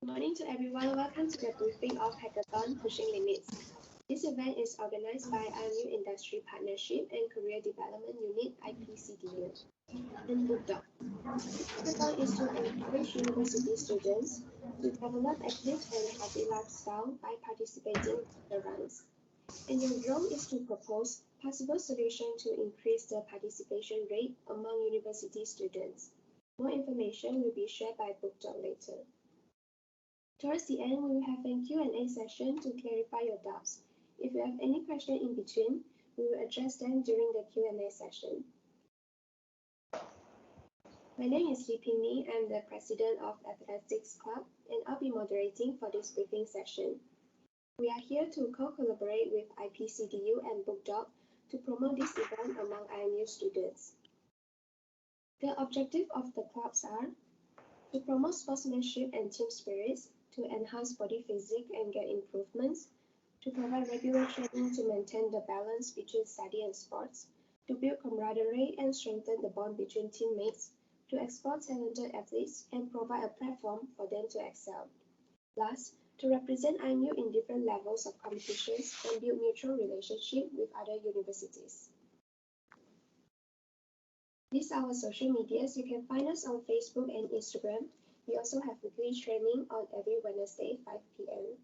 Good morning to everyone. Welcome to the briefing of Hackathon Pushing Limits. This event is organized by IMU Industry Partnership and Career Development Unit IPCDU and BookDoc. Hackathon is to encourage university students to develop active and healthy lifestyle by participating in the runs. And your role is to propose possible solutions to increase the participation rate among university students. More information will be shared by BookDoc later. Towards the end, we will have a Q&A session to clarify your doubts. If you have any question in between, we will address them during the Q&A session. My name is Li Pingmi. I'm the president of Dietetics Club, and I'll be moderating for this briefing session. We are here to co-collaborate with IPCDU and BookDoc to promote this event among IMU students. The objective of the clubs are to promote sportsmanship and team spirits, to enhance body physique and get improvements, to provide regular training to maintain the balance between study and sports, to build camaraderie and strengthen the bond between teammates, to explore talented athletes and provide a platform for them to excel. Last, to represent IMU in different levels of competitions and build mutual relationships with other universities. These are our social medias. You can find us on Facebook and Instagram. We also have weekly training on every Wednesday, 5 p.m.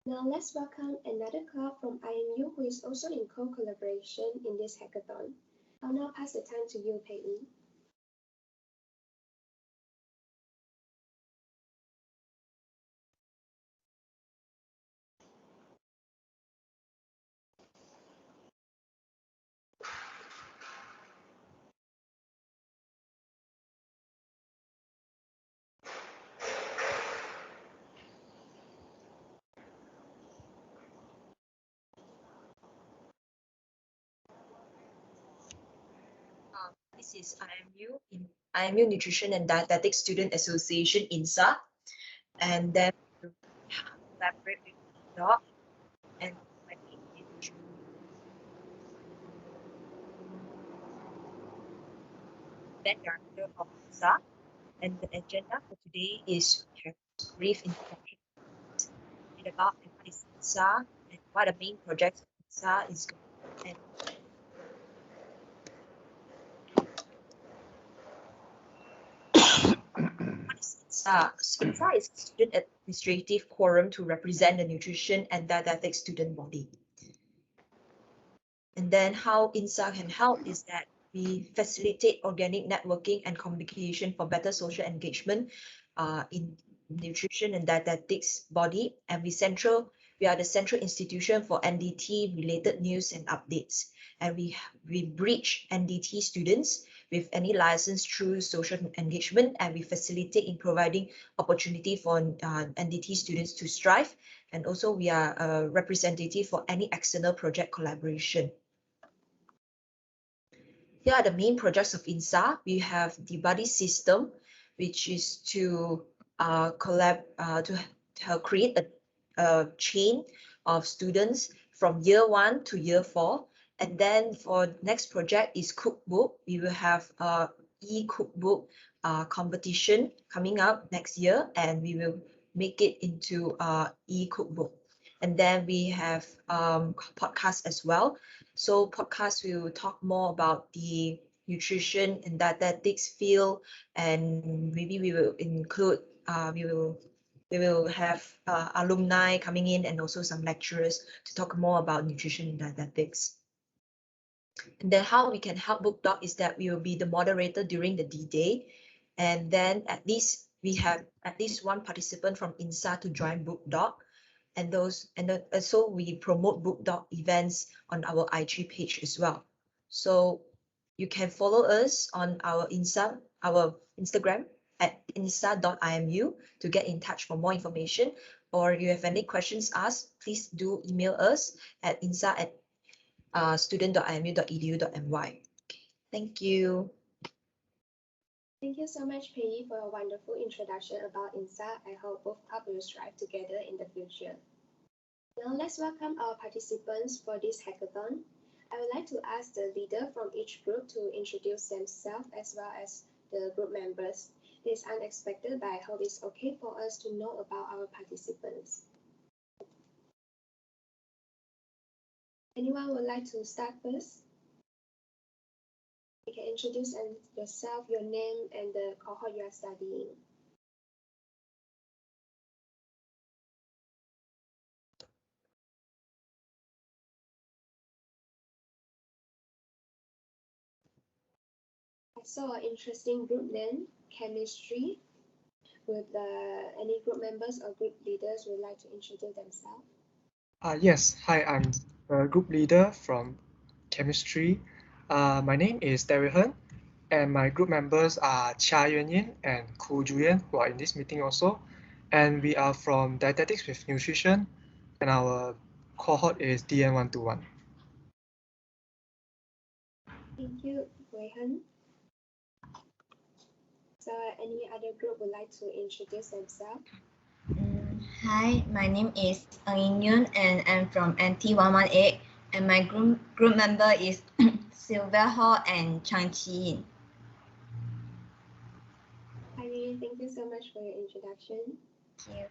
Now let's welcome another club from IMU who is also in co-collaboration in this hackathon. I'll now pass the time to you, Pei Yi. This is IMU Nutrition and Dietetics Student Association, INDSA, and then we collaborate with BookDoc and then director of INDSA. And the agenda for today is to have a brief introduction about what is INDSA and what the main projects of INDSA is going on. INDSA is a student administrative quorum to represent the nutrition and dietetics student body. And then how INDSA can help is that we facilitate organic networking and communication for better social engagement in nutrition and dietetics body, and we are the central institution for NDT related news and updates, and we bridge NDT students with any license through social engagement, and we facilitate in providing opportunity for NDT students to strive, and also we are a representative for any external project collaboration. Here are the main projects of INDSA. We have the buddy system, which is to create a chain of students from year 1 to year 4. And then for next project is cookbook. We will have a e-cookbook competition coming up next year, and we will make it into e-cookbook. And then we have podcast as well. So podcast, we will talk more about the nutrition and dietetics field, and maybe we will include we will have alumni coming in and also some lecturers to talk more about nutrition and dietetics. And then how we can help BookDoc is that we will be the moderator during the D-Day, and then at least we have at least one participant from INDSA to join BookDoc. And also we promote BookDoc events on our IG page as well. So you can follow us on our Instagram at insta.imu to get in touch for more information, or you have any questions asked, please do email us at insa@student.imu.edu.my. Thank you. Thank you so much, Pei Yi, for a wonderful introduction about INDSA. I hope both clubs will strive together in the future. Now let's welcome our participants for this hackathon. I would like to ask the leader from each group to introduce themselves as well as the group members. It is unexpected, but I hope it's okay for us to know about our participants. Anyone would like to start first? You can introduce yourself, your name, and the cohort you are studying. I saw an interesting group name, chemistry. Would any group members or group leaders would like to introduce themselves? Yes, hi, I'm a group leader from chemistry. My name is Darren, and my group members are Chia Yuanyin and Ku Julian, who are in this meeting also. And we are from Dietetics with Nutrition, and our cohort is DN121. Thank you, Wei-hen. So any other group would like to introduce themselves? Hi, my name is Ang Yun and I'm from NT118 and my group member is Sylvia Hall and Chang Chi. Hi, thank you so much for your introduction. Thank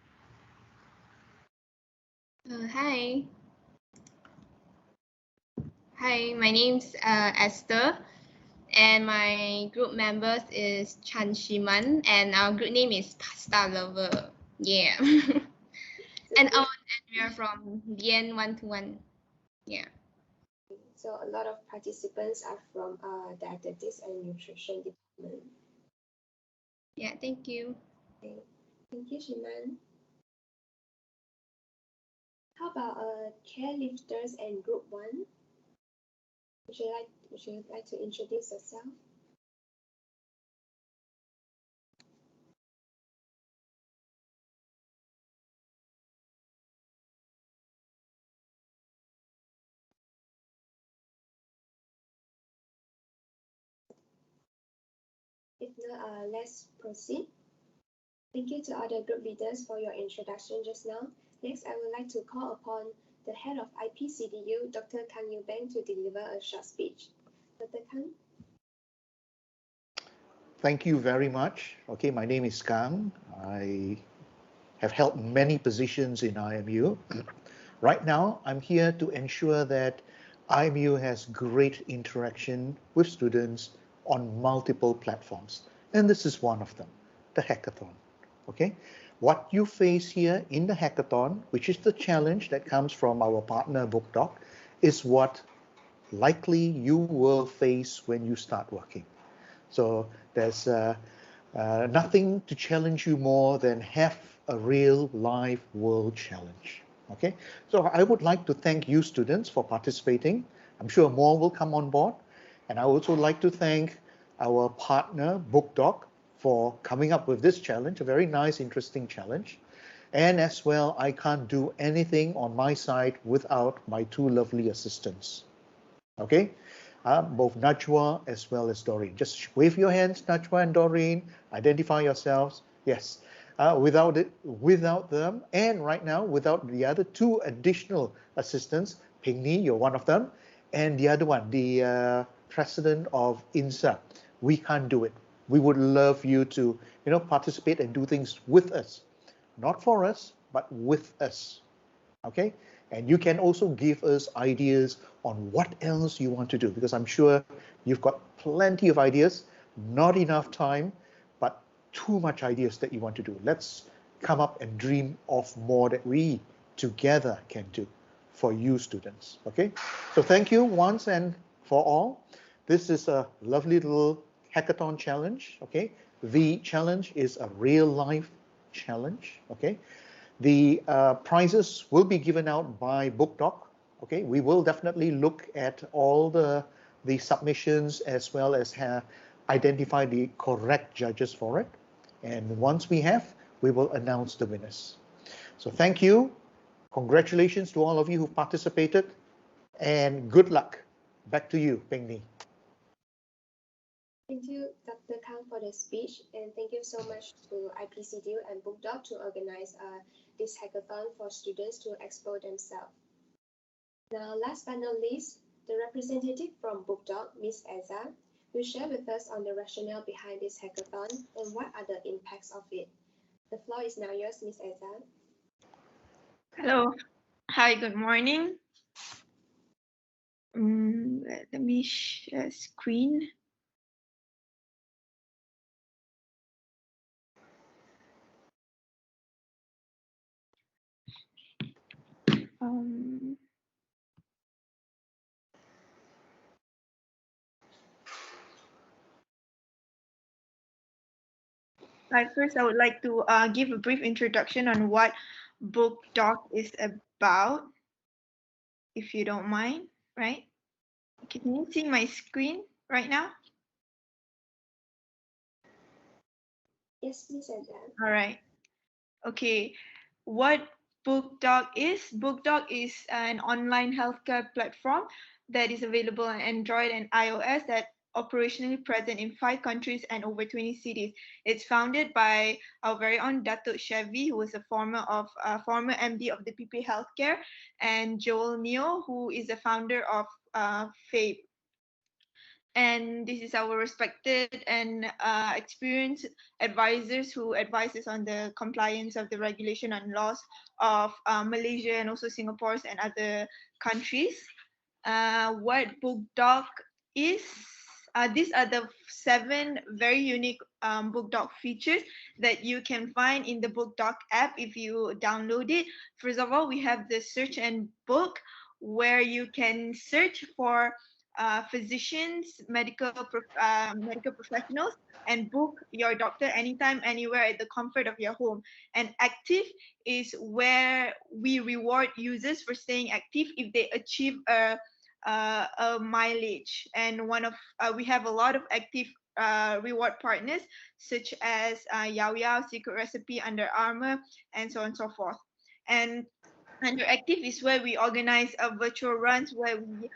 you. Hi, my name's Esther, and my group members is Chan Shiman, and our group name is Pasta Lover. Yeah. and we are from DN121. Yeah. So a lot of participants are from dietetics and nutrition department. Yeah, thank you. Okay. Thank you, Shiman. How about care lifters and group 1? Would you like to introduce yourself? If not, let's proceed. Thank you to all the group leaders for your introduction just now. Next, I would like to call upon the head of IPCDU, Dr. Kang Yu-beng, to deliver a short speech. Dr. Kang? Thank you very much. Okay, my name is Kang. I have held many positions in IMU. Right now, I'm here to ensure that IMU has great interaction with students on multiple platforms. And this is one of them, the hackathon. Okay, what you face here in the hackathon, which is the challenge that comes from our partner BookDoc, is what likely you will face when you start working. So there's nothing to challenge you more than have a real live world challenge. Okay, so I would like to thank you students for participating. I'm sure more will come on board. And I also like to thank our partner BookDoc for coming up with this challenge, a very nice, interesting challenge. And as well, I can't do anything on my side without my two lovely assistants. Okay, both Najwa as well as Doreen. Just wave your hands, Najwa and Doreen. Identify yourselves. Yes. Without them, and right now without the other two additional assistants, Pingni, you're one of them, and the other one, the president of INDSA. We can't do it. We would love you to, participate and do things with us, not for us, but with us. Okay, and you can also give us ideas on what else you want to do, because I'm sure you've got plenty of ideas, not enough time, but too much ideas that you want to do. Let's come up and dream of more that we together can do for you students. Okay, so thank you once and for all. This is a lovely little hackathon challenge. Okay, the challenge is a real life challenge. Okay, the prizes will be given out by BookDoc. Okay, we will definitely look at all the submissions as well as identify the correct judges for it. And once we have, we will announce the winners. So thank you. Congratulations to all of you who participated, and good luck. Back to you, Pengni. Thank you, Dr. Kang, for the speech, and thank you so much to IPCDU and BookDoc to organize this hackathon for students to explore themselves. Now, last but not least, the representative from BookDoc, Ms. Eza, will share with us on the rationale behind this hackathon and what are the impacts of it. The floor is now yours, Ms. Eza. Hello. Hi, good morning. Let me share screen. First, I would like to give a brief introduction on what BookDoc is about, if you don't mind, right? Can you see my screen right now? Yes, Ms. Eza. All right. Okay. What BookDoc is? BookDoc is an online healthcare platform that is available on Android and iOS that operationally present in 5 countries and over 20 cities. It's founded by our very own Datuk Chevy, who was a former MD of the PP Healthcare, and Joel Neo, who is the founder of FABE. And this is our respected and experienced advisors who advise us on the compliance of the regulation and laws of Malaysia and also Singapore's and other countries. What BookDoc is, these are the 7 very unique BookDoc features that you can find in the BookDoc app if you download it. First of all, we have the search and book, where you can search for physicians, medical professionals, and book your doctor anytime, anywhere at the comfort of your home. And active is where we reward users for staying active if they achieve a mileage. And we have a lot of active reward partners such as Yao Yao, Secret Recipe, Under Armour, and so on and so forth. And under active is where we organize virtual runs where we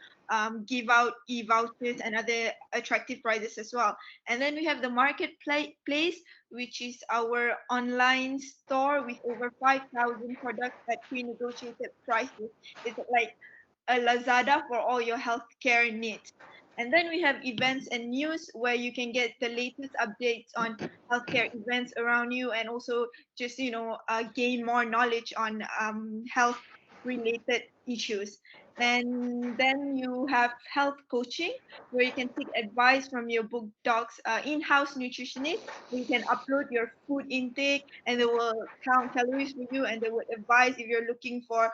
give out e-vouchers and other attractive prizes as well. And then we have the marketplace, which is our online store with over 5,000 products at pre-negotiated prices. It's like a Lazada for all your healthcare needs. And then we have events and news where you can get the latest updates on healthcare events around you, and also just gain more knowledge on health related issues. And then you have health coaching, where you can take advice from your BookDoc's in-house nutritionist, where you can upload your food intake and they will count calories for you, and they would advise if you're looking for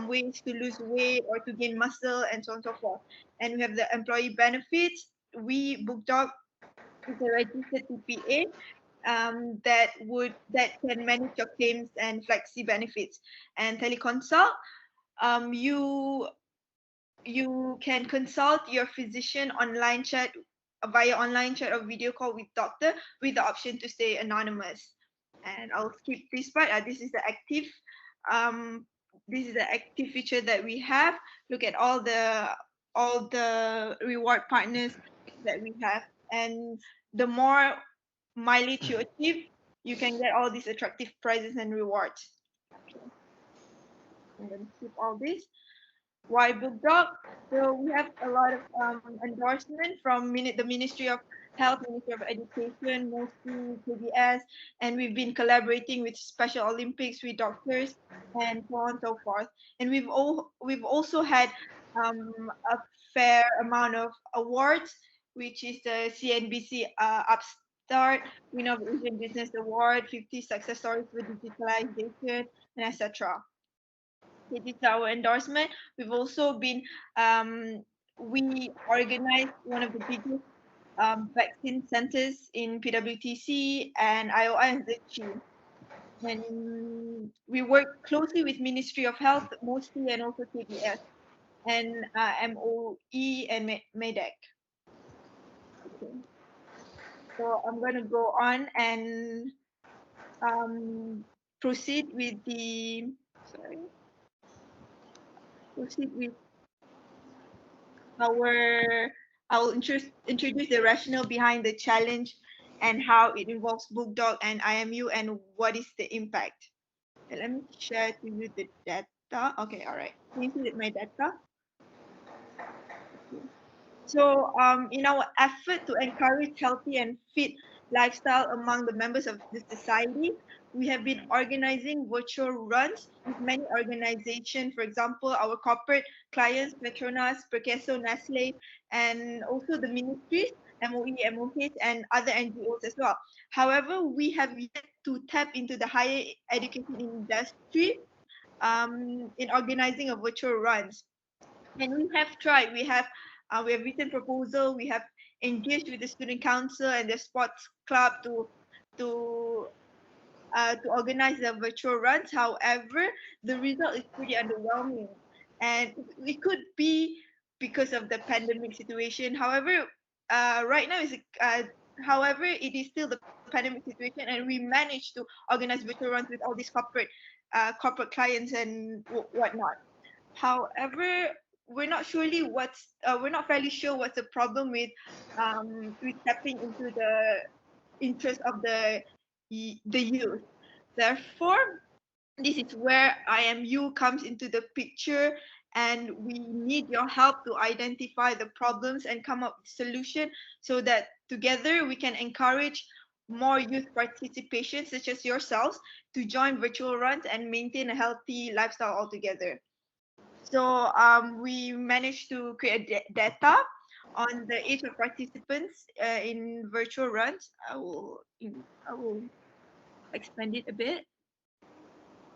ways to lose weight or to gain muscle, and so on and so forth. And we have the employee benefits. We BookDoc is a registered TPA that can manage your claims and flexi benefits. And teleconsult, you can consult your physician online chat via online chat or video call with doctor with the option to stay anonymous. And I'll skip this part. This is the active feature that we have. Look at all the reward partners that we have, and the more mileage you achieve, you can get all these attractive prizes and rewards. Okay. I'm going to skip all this. Why BookDoc? So we have a lot of endorsement from the Ministry of Health, Ministry of Education, mostly KBS, and we've been collaborating with Special Olympics with doctors and so on and so forth. And we've also had a fair amount of awards, which is the CNBC Upstart Winner of Asian Business Award, 50 Success Stories for Digitalization, and etc. It is our endorsement. We've also been, we organized one of the biggest vaccine centers in PWTC and IOI and ZCHI. And we work closely with Ministry of Health mostly, and also KBS and MOE and MEDEC. Okay. So I'm going to go on and proceed with I'll introduce the rationale behind the challenge and how it involves BookDoc and IMU and what is the impact. Okay, let me share to you the data. Okay, all right. Can you see my data? Okay. So in our effort to encourage healthy and fit lifestyle among the members of the society, we have been organizing virtual runs with many organizations. For example, our corporate clients, Petronas, Perkeso, Nestle, and also the ministries, MOE, MOH, and other NGOs as well. However, we have yet to tap into the higher education industry in organizing a virtual runs. And we have tried. We have written proposal. We have engaged with the student council and the sports club to organize the virtual runs. However, the result is pretty underwhelming, and it could be because of the pandemic situation. However, right now however, it is still the pandemic situation, and we managed to organize virtual runs with all these corporate clients and whatnot. However, we're not fairly sure what's the problem with tapping into the interest of the youth. Therefore, this is where IMU comes into the picture, and we need your help to identify the problems and come up with solution so that together we can encourage more youth participation, such as yourselves, to join virtual runs and maintain a healthy lifestyle altogether. So we managed to create data on the age of participants in virtual runs. I will expand it a bit.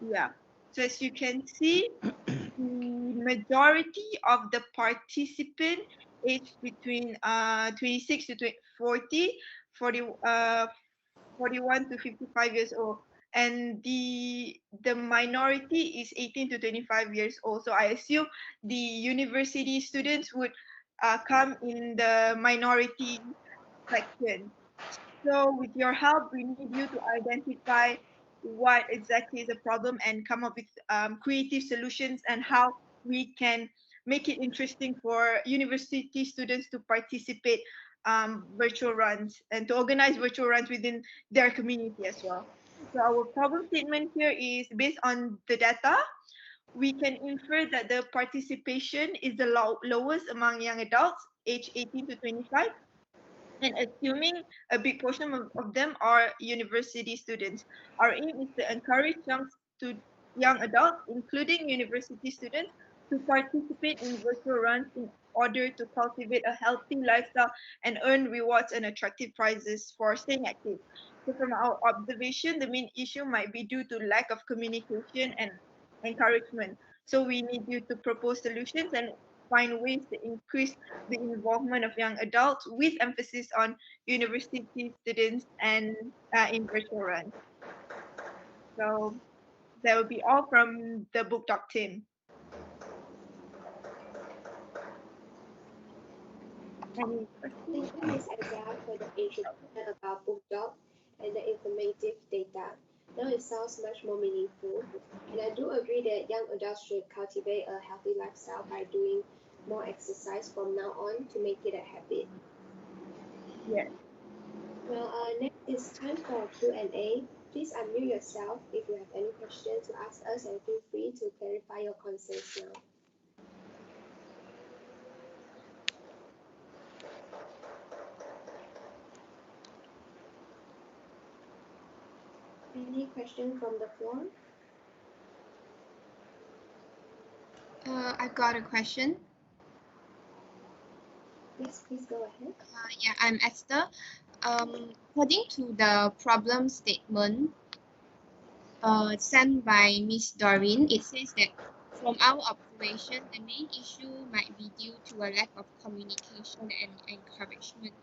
Yeah. So as you can see, the majority of the participant aged between 26 to 40, 41 to 55 years old, and the minority is 18 to 25 years old. So I assume the university students would come in the minority section. So with your help, we need you to identify what exactly is the problem and come up with creative solutions and how we can make it interesting for university students to participate virtual runs and to organize virtual runs within their community as well. So our problem statement here is based on the data. We can infer that the participation is the lowest among young adults aged 18 to 25, and assuming a big portion of them are university students. Our aim is to encourage young adults, including university students, to participate in virtual runs in order to cultivate a healthy lifestyle and earn rewards and attractive prizes for staying active. So from our observation, the main issue might be due to lack of communication and encouragement. So we need you to propose solutions and find ways to increase the involvement of young adults with emphasis on university students and in virtual runs. So that will be all from the BookDoc team. Any questions? Thank you, Ms. Azia, for the introduction about BookDoc and the informative data. Now it sounds much more meaningful, and I do agree that young adults should cultivate a healthy lifestyle by doing more exercise from now on to make it a habit. Yes. Well, next is time for Q&A. Please unmute yourself if you have any questions to ask us, and feel free to clarify your concerns now. Any question from the floor? I've got a question. Yes, please go ahead. Yeah, I'm Esther. According to the problem statement sent by Miss Doreen, it says that from our observation, the main issue might be due to a lack of communication and encouragement.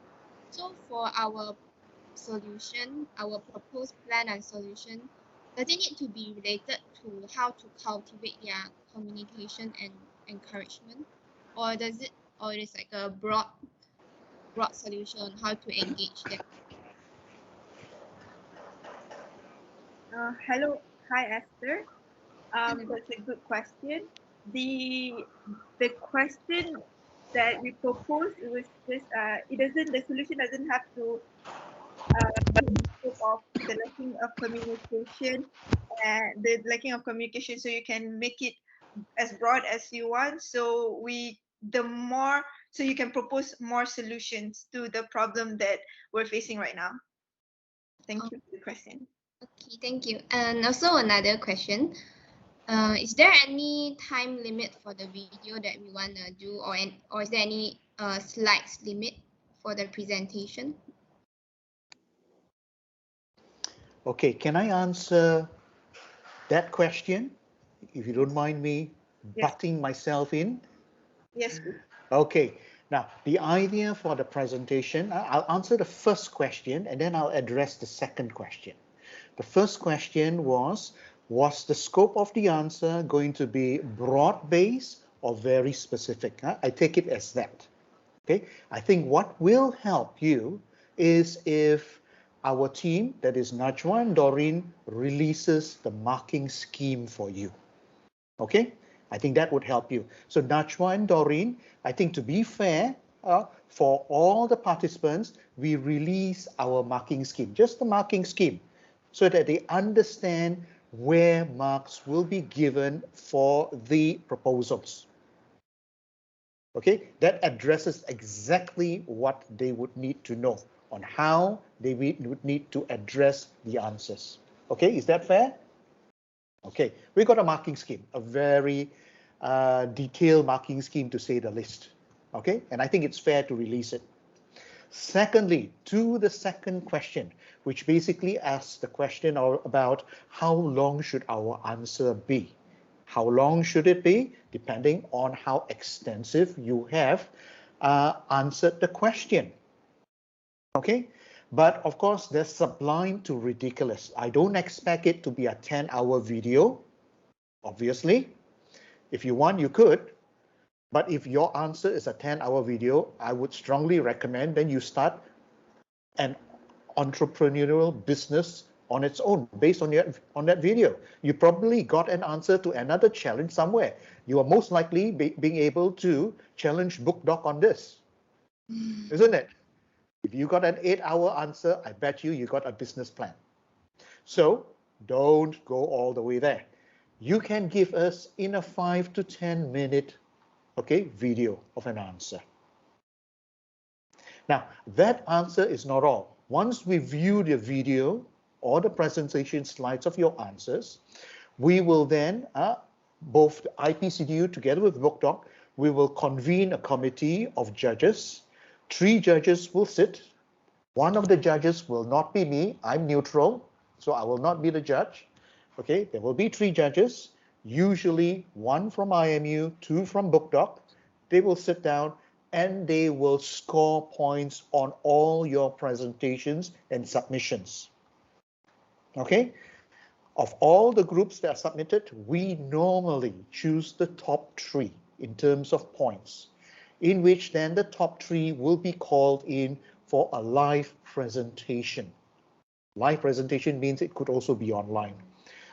So for our solution, our proposed plan and solution, does it need to be related to how to cultivate their communication and encouragement, or is like a broad solution on how to engage them? Hello, hi Esther. That's a good question. The question that we proposed was just the solution doesn't have to of the lacking of communication so you can make it as broad as you want. So the more so you can propose more solutions to the problem that we're facing right now. Thank you for the question. Okay, thank you. And also another question. Is there any time limit for the video that we want to do, or is there any slides limit for the presentation? Okay, can I answer that question, if you don't mind me butting myself in? Yes, please. Okay, now the idea for the presentation, I'll answer the first question and then I'll address the second question. The first question was the scope of the answer going to be broad-based or very specific? I take it as that. Okay, I think what will help you is if our team, that is Najwa and Doreen, releases the marking scheme for you. Okay, I think that would help you. So Najwa and Doreen, I think to be fair, for all the participants, we release our marking scheme, just the marking scheme, so that they understand where marks will be given for the proposals. Okay, that addresses exactly what they would need to know on how they would need to address the answers. Okay, is that fair? Okay, we got a marking scheme, a very detailed marking scheme to say the least. Okay, and I think it's fair to release it. Secondly, to the second question, which basically asks the question about how long should our answer be? How long should it be? Depending on how extensive you have answered the question. Okay, but of course, there's sublime to ridiculous. I don't expect it to be a 10-hour video, obviously. If you want, you could. But if your answer is a 10-hour video, I would strongly recommend then you start an entrepreneurial business on its own based on that video. You probably got an answer to another challenge somewhere. You are most likely being able to challenge BookDoc on this, isn't it? If you got an 8-hour answer, I bet you got a business plan. So don't go all the way there. You can give us in a 5 to 10 minute video of an answer. Now, that answer is not all. Once we view the video or the presentation slides of your answers, we will then, both the IPCDU together with BookDoc, we will convene a committee of judges. 3 judges will sit. One of the judges will not be me. I'm neutral, so I will not be the judge. Okay, there will be 3 judges, usually 1 from IMU, 2 from BookDoc. They will sit down and they will score points on all your presentations and submissions. Okay, of all the groups that are submitted, we normally choose the top 3 in terms of points, in which then the top 3 will be called in for a live presentation. Live presentation means it could also be online.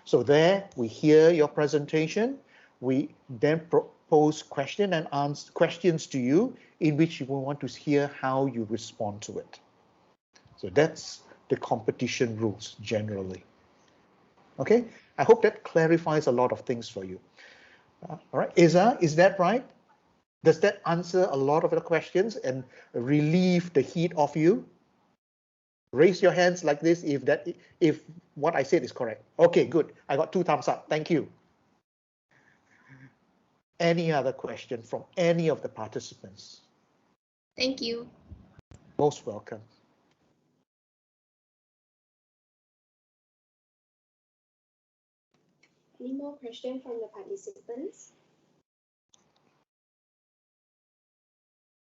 So there we hear your presentation. We then pose question and answer questions to you in which you will want to hear how you respond to it. So that's the competition rules generally. Okay, I hope that clarifies a lot of things for you. All right, Isa, is that right? Does that answer a lot of the questions and relieve the heat off you? Raise your hands like this if what I said is correct. Okay, good. I got 2 thumbs up. Thank you. Any other question from any of the participants? Thank you. Most welcome. Any more questions from the participants?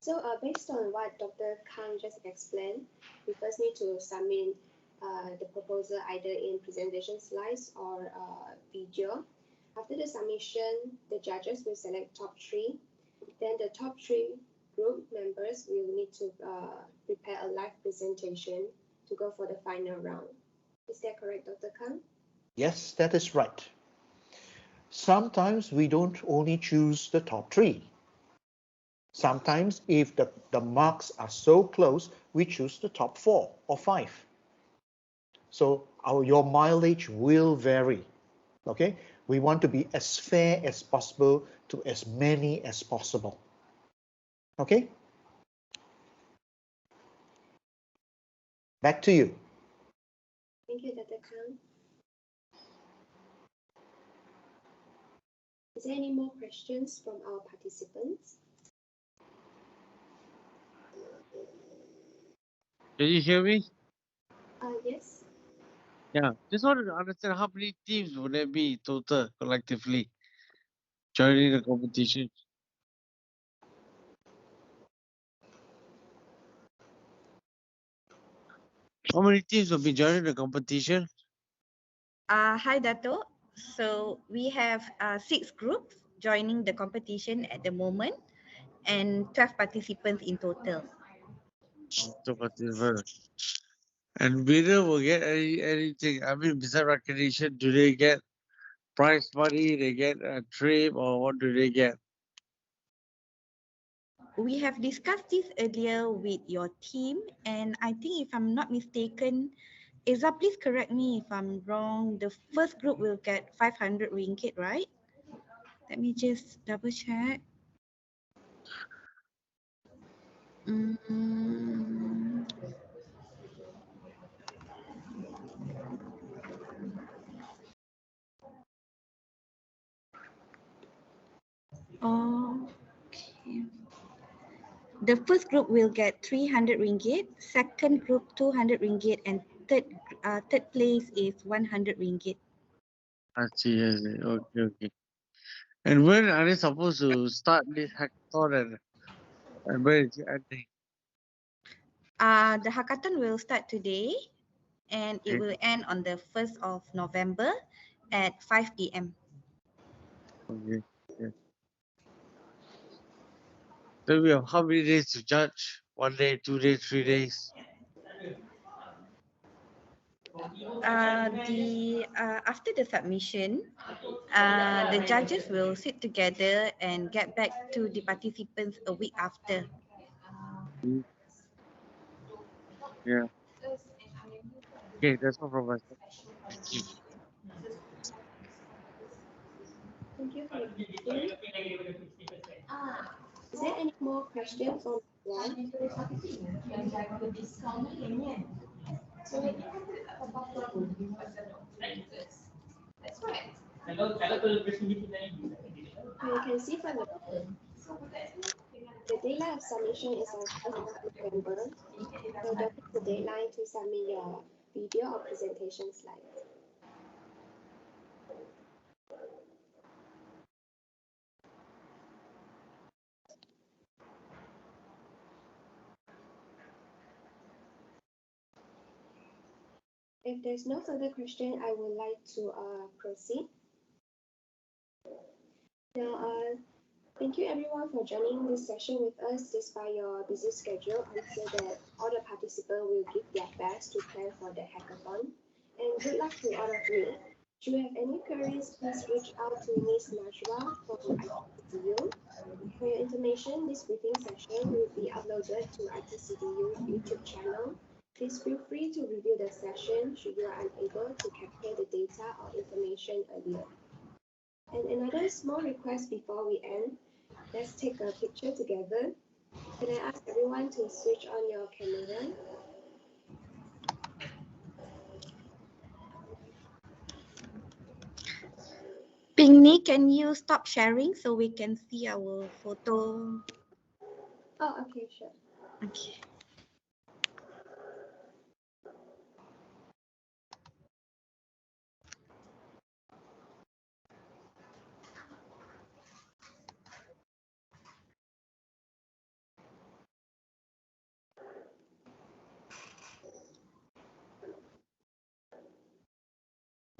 So based on what Dr. Kang just explained, we first need to submit the proposal either in presentation slides or video. After the submission, the judges will select top 3. Then the top 3 group members will need to prepare a live presentation to go for the final round. Is that correct, Dr. Kang? Yes, that is right. Sometimes we don't only choose the top 3. Sometimes if the marks are so close, we choose the top 4 or 5. So your mileage will vary. Okay, we want to be as fair as possible to as many as possible. Okay? Back to you. Thank you, Dr. Kang. Is there any more questions from our participants? Can you hear me? Yes. Yeah. Just wanted to understand how many teams would there be total collectively joining the competition? How many teams will be joining the competition? Hi, Dato. So we have 6 groups joining the competition at the moment and 12 participants in total. To participate. And winner will get anything. I mean, besides recognition, do they get prize money? They get a trip, or what do they get? We have discussed this earlier with your team, and I think if I'm not mistaken, Isa, please correct me if I'm wrong. The first group will get 500 ringgit, right? Let me just double check. Okay. The first group will get 300 ringgit, second group 200 ringgit, and third place is 100 ringgit. I see. Okay. And when are they supposed to start this hackathon and when is it ending? The hackathon will start today and it Okay. will end on the 1st of November at 5 p.m. Okay. Yeah. So we have how many days to judge? 1 day, 2 days, 3 days? After the submission, the judges will sit together and get back to the participants a week after. Yeah. Okay, that's all from my side. Thank you. Thank you for your question. Is there any more questions on the floor? You can see from the deadline of submission is on 1st of November. So that is the deadline to submit your video or presentation slides. If there's no further question, I would like to proceed. Now, thank you everyone for joining this session with us despite your busy schedule. I'm sure that all the participants will give their best to plan for the hackathon. And good luck to all of you. Should you have any queries, please reach out to Ms. Najwa from IPCDU. For your information, this briefing session will be uploaded to IPCDU's YouTube channel. Please feel free to review the session should you are unable to capture the data or information earlier. And another small request before we end, let's take a picture together. Can I ask everyone to switch on your camera? Pingni, can you stop sharing so we can see our photo? Oh, okay, sure. Okay.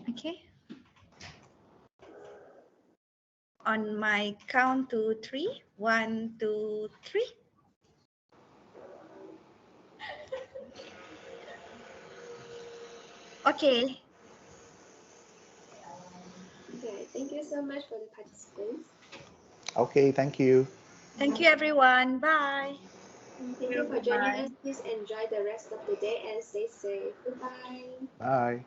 Okay. On my count to 3. 1, 2, 3. Okay. Okay, thank you so much for the participants. Okay, thank you. Thank you, everyone. Bye. Thank you for joining us. Please enjoy the rest of the day and stay safe. Goodbye. Bye.